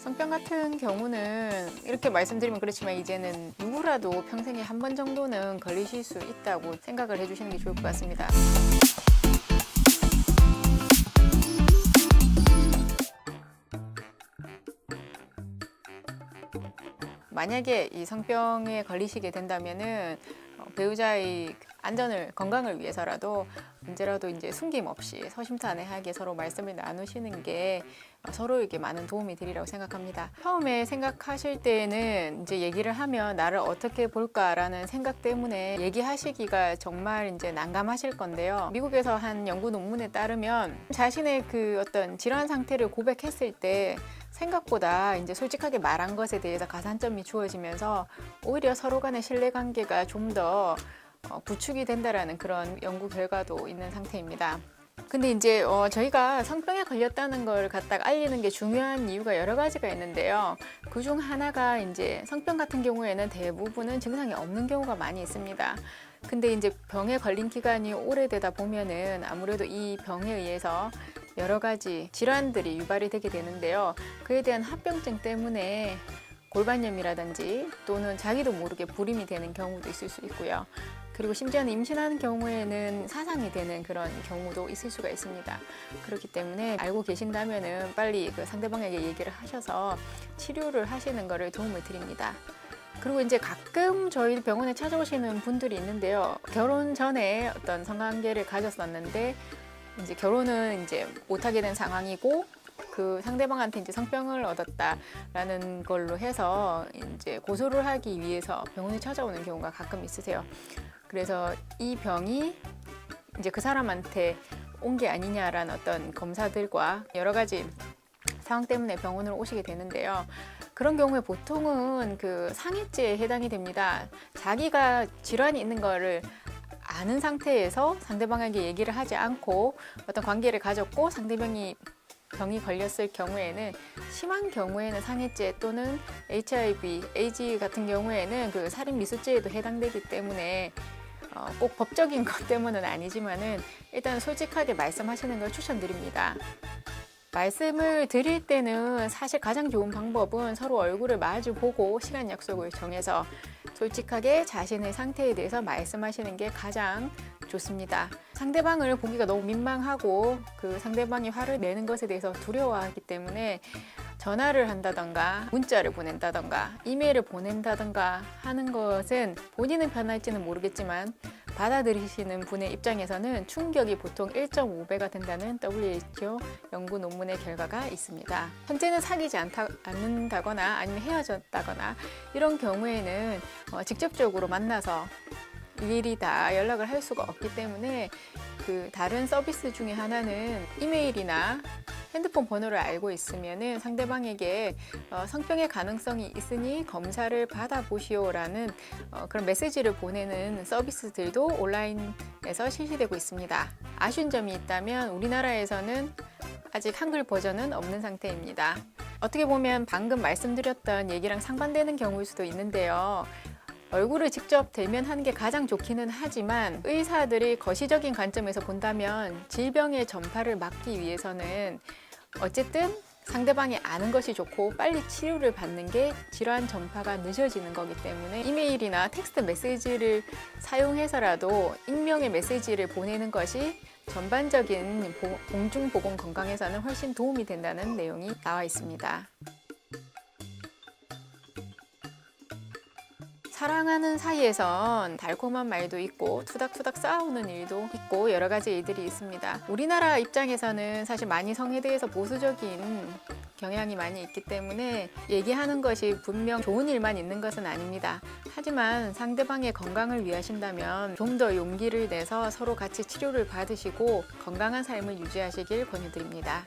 성병 같은 경우는 이렇게 말씀드리면 그렇지만 이제는 누구라도 평생에 한 번 정도는 걸리실 수 있다고 생각을 해주시는 게 좋을 것 같습니다. 만약에 이 성병에 걸리시게 된다면은 배우자의 안전을, 건강을 위해서라도 언제라도 이제 숨김없이 서심탄회하게 서로 말씀을 나누시는 게 서로에게 많은 도움이 되리라고 생각합니다. 처음에 생각하실 때는 이제 얘기를 하면 나를 어떻게 볼까라는 생각 때문에 얘기하시기가 정말 이제 난감하실 건데요. 미국에서 한 연구 논문에 따르면 자신의 그 어떤 질환 상태를 고백했을 때 생각보다 이제 솔직하게 말한 것에 대해서 가산점이 주어지면서 오히려 서로 간의 신뢰관계가 좀 더 구축이 된다라는 그런 연구 결과도 있는 상태입니다. 근데 이제 저희가 성병에 걸렸다는 걸 갖다가 알리는 게 중요한 이유가 여러 가지가 있는데요. 그중 하나가 이제 성병 같은 경우에는 대부분은 증상이 없는 경우가 많이 있습니다. 근데 이제 병에 걸린 기간이 오래되다 보면은 아무래도 이 병에 의해서 여러 가지 질환들이 유발이 되게 되는데요. 그에 대한 합병증 때문에 골반염이라든지 또는 자기도 모르게 불임이 되는 경우도 있을 수 있고요. 그리고 심지어는 임신하는 경우에는 사상이 되는 그런 경우도 있을 수가 있습니다. 그렇기 때문에 알고 계신다면은 빨리 그 상대방에게 얘기를 하셔서 치료를 하시는 것을 도움을 드립니다. 그리고 이제 가끔 저희 병원에 찾아오시는 분들이 있는데요. 결혼 전에 어떤 성관계를 가졌었는데 이제 결혼은 이제 못하게 된 상황이고 그 상대방한테 이제 성병을 얻었다라는 걸로 해서 이제 고소를 하기 위해서 병원에 찾아오는 경우가 가끔 있으세요. 그래서 이 병이 이제 그 사람한테 온 게 아니냐라는 어떤 검사들과 여러 가지 상황 때문에 병원으로 오시게 되는데요. 그런 경우에 보통은 그 상해죄에 해당이 됩니다. 자기가 질환이 있는 거를 아는 상태에서 상대방에게 얘기를 하지 않고 어떤 관계를 가졌고 상대방이 병이 걸렸을 경우에는 심한 경우에는 상해죄 또는 HIV, 에이즈 같은 경우에는 그 살인 미수죄에도 해당되기 때문에 꼭 법적인 것 때문은 아니지만은 일단 솔직하게 말씀하시는 걸 추천드립니다. 말씀을 드릴 때는 사실 가장 좋은 방법은 서로 얼굴을 마주 보고 시간 약속을 정해서 솔직하게 자신의 상태에 대해서 말씀하시는 게 가장 좋습니다. 상대방을 보기가 너무 민망하고 그 상대방이 화를 내는 것에 대해서 두려워하기 때문에 전화를 한다던가 문자를 보낸다던가 이메일을 보낸다던가 하는 것은 본인은 편할지는 모르겠지만 받아들이시는 분의 입장에서는 충격이 보통 1.5배가 된다는 WHO 연구 논문의 결과가 있습니다. 현재는 사귀지 않는다거나 아니면 헤어졌다거나 이런 경우에는 직접적으로 만나서 일일이 다 연락을 할 수가 없기 때문에 그 다른 서비스 중에 하나는 이메일이나 핸드폰 번호를 알고 있으면은 상대방에게 성병의 가능성이 있으니 검사를 받아보시오라는 그런 메시지를 보내는 서비스들도 온라인에서 실시되고 있습니다. 아쉬운 점이 있다면 우리나라에서는 아직 한글 버전은 없는 상태입니다. 어떻게 보면 방금 말씀드렸던 얘기랑 상반되는 경우일 수도 있는데요. 얼굴을 직접 대면하는 게 가장 좋기는 하지만 의사들이 거시적인 관점에서 본다면 질병의 전파를 막기 위해서는 어쨌든 상대방이 아는 것이 좋고 빨리 치료를 받는 게 질환 전파가 늦어지는 거기 때문에 이메일이나 텍스트 메시지를 사용해서라도 익명의 메시지를 보내는 것이 전반적인 공중보건 건강에서는 훨씬 도움이 된다는 내용이 나와 있습니다. 사랑하는 사이에선 달콤한 말도 있고 투닥투닥 싸우는 일도 있고 여러 가지 일들이 있습니다. 우리나라 입장에서는 사실 많이 성에 대해서 보수적인 경향이 많이 있기 때문에 얘기하는 것이 분명 좋은 일만 있는 것은 아닙니다. 하지만 상대방의 건강을 위하신다면 좀 더 용기를 내서 서로 같이 치료를 받으시고 건강한 삶을 유지하시길 권유드립니다.